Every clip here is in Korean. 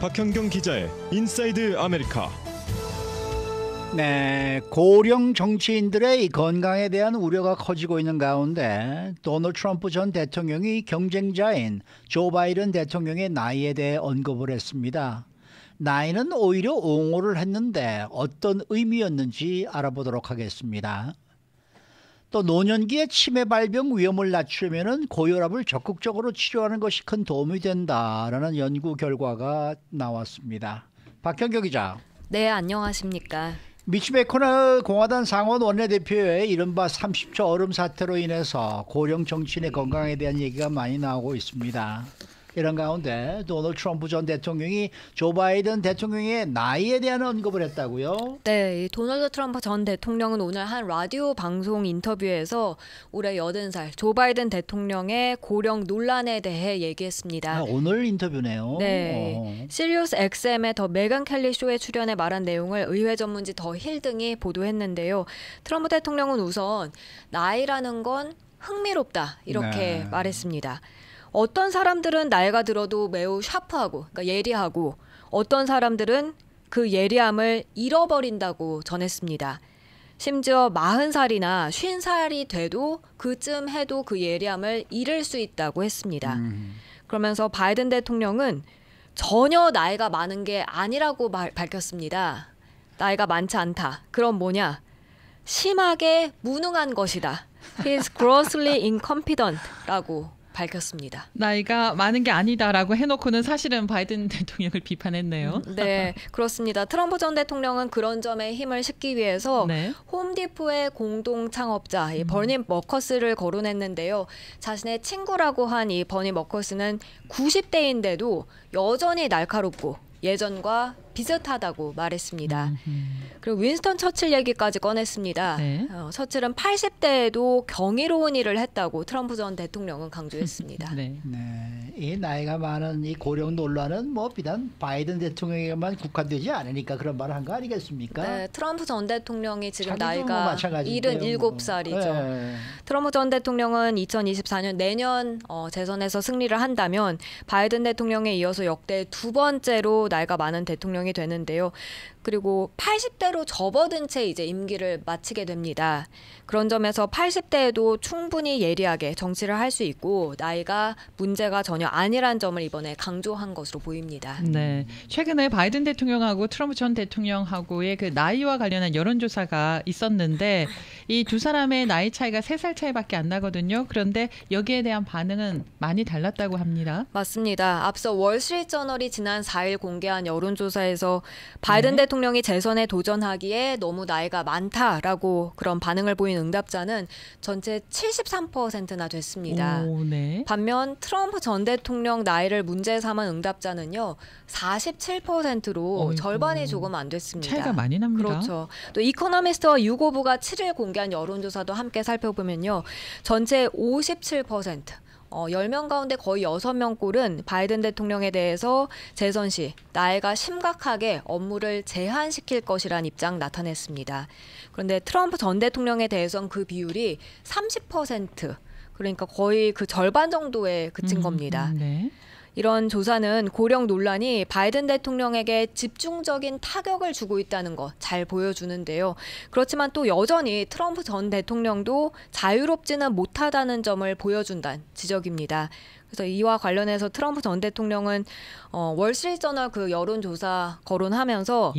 박현경 기자의 인사이드 아메리카. 네, 고령 정치인들의 건강에 대한 우려가 커지고 있는 가운데 도널드 트럼프 전 대통령이 경쟁자인 조 바이든 대통령의 나이에 대해 언급을 했습니다. 나이는 오히려 옹호를 했는데 어떤 의미였는지 알아보도록 하겠습니다. 또 노년기의 치매 발병 위험을 낮추려면 고혈압을 적극적으로 치료하는 것이 큰 도움이 된다라는 연구 결과가 나왔습니다. 박현경 기자. 네, 안녕하십니까. 미치 메코너 공화당 상원 원내대표의 이른바 30초 얼음 사태로 인해서 고령 정치인의 건강에 대한 얘기가 많이 나오고 있습니다. 이런 가운데 도널드 트럼프 전 대통령이 조 바이든 대통령의 나이에 대한 언급을 했다고요? 네, 도널드 트럼프 전 대통령은 오늘 한 라디오 방송 인터뷰에서 올해 80살 조 바이든 대통령의 고령 논란에 대해 얘기했습니다. 오늘 인터뷰네요. 네, 시리우스 XM의 더 메간 켈리 쇼에 출연해 말한 내용을 의회 전문지 더 힐 등이 보도했는데요. 트럼프 대통령은 우선 나이라는 건 흥미롭다 이렇게 말했습니다. 어떤 사람들은 나이가 들어도 매우 샤프하고, 그러니까 예리하고, 어떤 사람들은 그 예리함을 잃어버린다고 전했습니다. 심지어 40살이나 50살이 돼도 그쯤 해도 그 예리함을 잃을 수 있다고 했습니다. 그러면서 바이든 대통령은 전혀 나이가 많은 게 아니라고 밝혔습니다. 나이가 많지 않다. 그럼 뭐냐? 심하게 무능한 것이다. He's grossly incompetent라고 밝혔습니다. 나이가 많은 게 아니다라고 해놓고는 사실은 바이든 대통령을 비판했네요. 네, 그렇습니다. 트럼프 전 대통령은 그런 점에 힘을 싣기 위해서 홈디포의 공동 창업자 이 버니 머커스를 거론했는데요. 자신의 친구라고 한 이 버니 머커스는 90대인데도 여전히 날카롭고 예전과 비슷하다고 말했습니다. 그리고 윈스턴 처칠 얘기까지 꺼냈습니다. 처칠은 80대에도 경이로운 일을 했다고 트럼프 전 대통령은 강조했습니다. 네, 이 나이가 많은 이 고령 논란은 뭐 비단 바이든 대통령에게만 국한되지 않으니까 그런 말을 한 거 아니겠습니까? 네, 트럼프 전 대통령이 지금 나이가 77살이죠. 트럼프 전 대통령은 2024년 내년 재선에서 승리를 한다면 바이든 대통령에 이어서 역대 두 번째로 나이가 많은 대통령이 되는데요. 그리고 80대로 접어든 채 이제 임기를 마치게 됩니다. 그런 점에서 80대에도 충분히 예리하게 정치를 할 수 있고 나이가 문제가 전혀 아니란 점을 이번에 강조한 것으로 보입니다. 네, 최근에 바이든 대통령하고 트럼프 전 대통령하고의 그 나이와 관련한 여론조사가 있었는데 이 두 사람의 나이 차이가 3살 차이밖에 안 나거든요. 그런데 여기에 대한 반응은 많이 달랐다고 합니다. 맞습니다. 앞서 월스트리트저널이 지난 4일 공개한 여론조사에서 바이든 대통령이 재선에 도전하기에 너무 나이가 많다라고 그런 반응을 보인 응답자는 전체 73%나 됐습니다. 반면 트럼프 전 대통령 나이를 문제 삼은 응답자는요 47%로 절반이 조금 안 됐습니다. 차이가 많이 납니다. 그렇죠. 또 이코노미스트와 유고부가 7일 공개한 여론조사도 함께 살펴보면요 전체 57%. 10명 가운데 거의 6명꼴은 바이든 대통령에 대해서 재선 시 나이가 심각하게 업무를 제한시킬 것이란 입장 나타냈습니다. 그런데 트럼프 전 대통령에 대해서는 그 비율이 30%, 그러니까 거의 그 절반 정도에 그친 겁니다. 이런 조사는 고령 논란이 바이든 대통령에게 집중적인 타격을 주고 있다는 거 잘 보여주는데요. 그렇지만 또 여전히 트럼프 전 대통령도 자유롭지는 못하다는 점을 보여준다는 지적입니다. 그래서 이와 관련해서 트럼프 전 대통령은 월스트리트저널 그 여론조사 거론하면서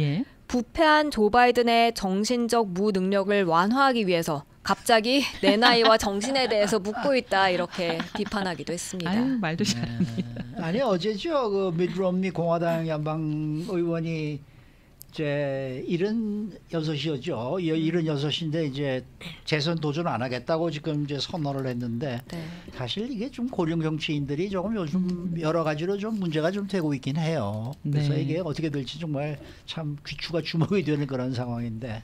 부패한 조 바이든의 정신적 무능력을 완화하기 위해서 갑자기 내 나이와 정신에 대해서 묻고 있다 이렇게 비판하기도 했습니다. 아유, 말도 잘합니다. 아니 어제죠 그 미트 롬니 공화당 연방 의원이 이제 76이었죠. 76인데 이제 재선 도전 안 하겠다고 지금 이제 선언을 했는데 사실 이게 좀 고령 정치인들이 조금 요즘 여러 가지로 좀 문제가 좀 되고 있긴 해요. 그래서 이게 어떻게 될지 정말 참 귀추가 주목이 되는 그런 상황인데.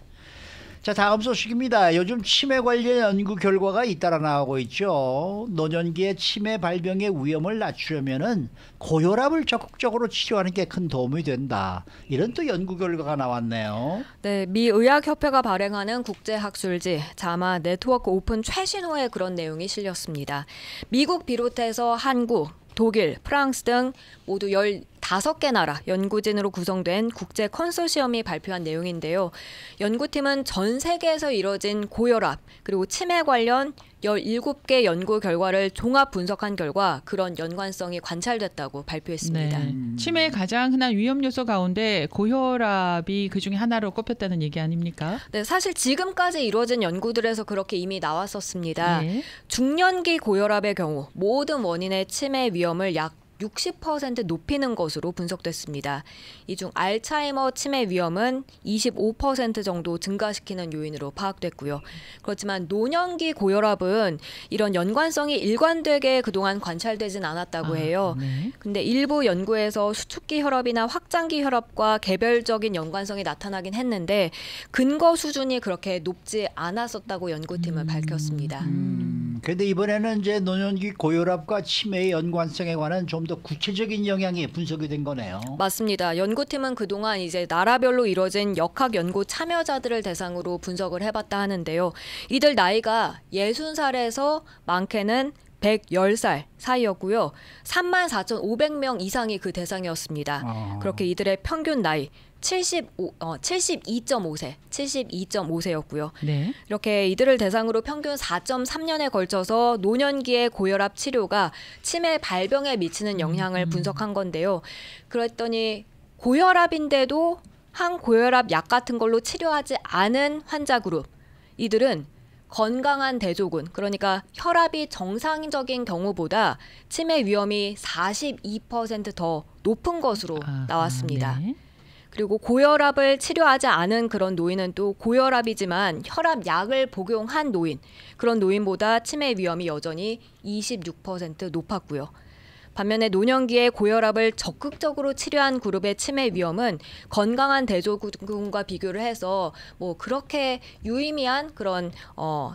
자, 다음 소식입니다. 요즘 치매 관련 연구 결과가 잇따라 나오고 있죠. 노년기의 치매 발병의 위험을 낮추려면은 고혈압을 적극적으로 치료하는 게 큰 도움이 된다. 이런 또 연구 결과가 나왔네요. 네, 미 의학협회가 발행하는 국제학술지 자마 네트워크 오픈 최신호에 그런 내용이 실렸습니다. 미국 비롯해서 한국, 독일, 프랑스 등 모두 5개 나라 연구진으로 구성된 국제 컨소시엄이 발표한 내용인데요. 연구팀은 전 세계에서 이뤄진 고혈압 그리고 치매 관련 17개 연구 결과를 종합 분석한 결과 그런 연관성이 관찰됐다고 발표했습니다. 네. 치매의 가장 흔한 위험 요소 가운데 고혈압이 그중에 하나로 꼽혔다는 얘기 아닙니까? 네, 사실 지금까지 이루어진 연구들에서 그렇게 이미 나왔었습니다. 예. 중년기 고혈압의 경우 모든 원인의 치매 위험을 약 60% 높이는 것으로 분석됐습니다. 이 중 알츠하이머 치매 위험은 25% 정도 증가시키는 요인으로 파악됐고요. 그렇지만 노년기 고혈압은 이런 연관성이 일관되게 그동안 관찰되진 않았다고 해요. 네. 근데 일부 연구에서 수축기 혈압이나 확장기 혈압과 개별적인 연관성이 나타나긴 했는데 근거 수준이 그렇게 높지 않았었다고 연구팀은 밝혔습니다. 그런데 이번에는 이제 노년기 고혈압과 치매의 연관성에 관한 좀 더 구체적인 영향이 분석이 된 거네요. 맞습니다. 연구팀은 그동안 이제 나라별로 이뤄진 역학 연구 참여자들을 대상으로 분석을 해봤다 하는데요. 이들 나이가 60살에서 많게는 110살 사이였고요. 34,500명 이상이 그 대상이었습니다. 그렇게 이들의 평균 나이 72.5세였고요. 네. 이렇게 이들을 대상으로 평균 4.3년에 걸쳐서 노년기의 고혈압 치료가 치매 발병에 미치는 영향을 분석한 건데요. 그랬더니 고혈압인데도 항고혈압 약 같은 걸로 치료하지 않은 환자 그룹, 이들은 건강한 대조군, 그러니까 혈압이 정상적인 경우보다 치매 위험이 42% 더 높은 것으로 나왔습니다. 네. 그리고 고혈압을 치료하지 않은 그런 노인은 또 고혈압이지만 혈압 약을 복용한 노인, 그런 노인보다 치매 위험이 여전히 26% 높았고요. 반면에 노년기에 고혈압을 적극적으로 치료한 그룹의 치매 위험은 건강한 대조군과 비교를 해서 뭐 그렇게 유의미한 그런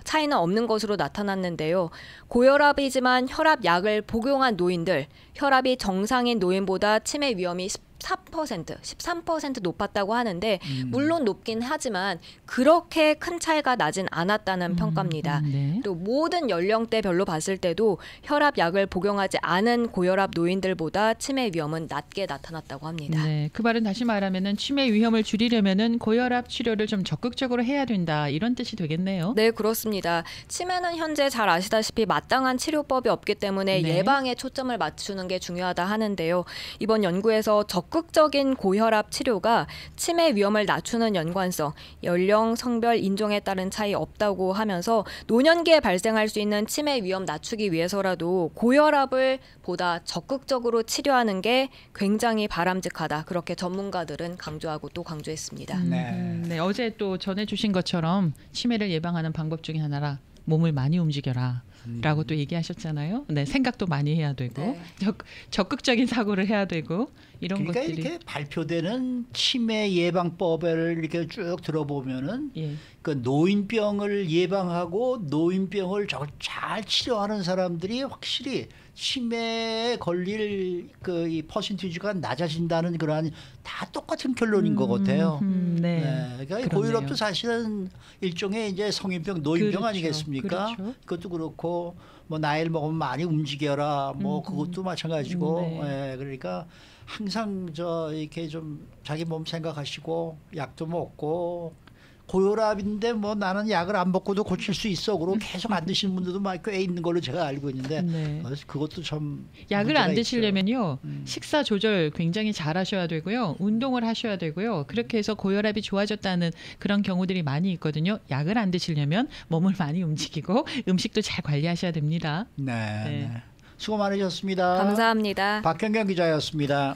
차이는 없는 것으로 나타났는데요. 고혈압이지만 혈압 약을 복용한 노인들, 혈압이 정상인 노인보다 치매 위험이 13% 높았다고 하는데 물론 높긴 하지만 그렇게 큰 차이가 나진 않았다는 평가입니다. 네. 또 모든 연령대별로 봤을 때도 혈압 약을 복용하지 않은 고혈압 노인들보다 치매 위험은 낮게 나타났다고 합니다. 네, 그 말은 다시 말하면은 치매 위험을 줄이려면은 고혈압 치료를 좀 적극적으로 해야 된다 이런 뜻이 되겠네요. 네, 그렇습니다. 치매는 현재 잘 아시다시피 마땅한 치료법이 없기 때문에 네. 예방에 초점을 맞추는 게 중요하다 하는데요. 이번 연구에서 적극적인 고혈압 치료가 치매 위험을 낮추는 연관성, 연령, 성별, 인종에 따른 차이 없다고 하면서 노년기에 발생할 수 있는 치매 위험 낮추기 위해서라도 고혈압을 보다 적극적으로 치료하는 게 굉장히 바람직하다. 그렇게 전문가들은 강조하고 또 강조했습니다. 네, 어제 또 전해주신 것처럼 치매를 예방하는 방법 중에 하나라 몸을 많이 움직여라. 라고 또 얘기하셨잖아요. 네, 생각도 많이 해야 되고 네. 적극적인 사고를 해야 되고 이런 그러니까 것들이 이렇게 발표되는 치매 예방법을 이렇게 쭉 들어보면은 예. 그 노인병을 예방하고 노인병을 잘 치료하는 사람들이 확실히 치매에 걸릴 그 이 퍼센티지가 낮아진다는 그러한 다 똑같은 결론인 것 같아요. 네. 그러니까 이 그렇네요. 고혈압도 사실은 일종의 이제 성인병, 노인병 그렇죠. 아니겠습니까? 그렇죠. 그것도 그렇고 뭐 나이를 먹으면 많이 움직여라, 뭐 그것도 마찬가지고, 네. 그러니까 항상 이렇게 좀 자기 몸 생각하시고 약도 먹고. 고혈압인데 뭐 나는 약을 안 먹고도 고칠 수 있어. 그러고 계속 안 드시는 분들도 막 꽤 있는 걸로 제가 알고 있는데 네. 그것도 참 약을 안 문제가 드시려면요 식사 조절 굉장히 잘 하셔야 되고요, 운동을 하셔야 되고요. 그렇게 해서 고혈압이 좋아졌다는 그런 경우들이 많이 있거든요. 약을 안 드시려면 몸을 많이 움직이고 음식도 잘 관리하셔야 됩니다. 네. 네. 수고 많으셨습니다. 감사합니다. 박현경 기자였습니다.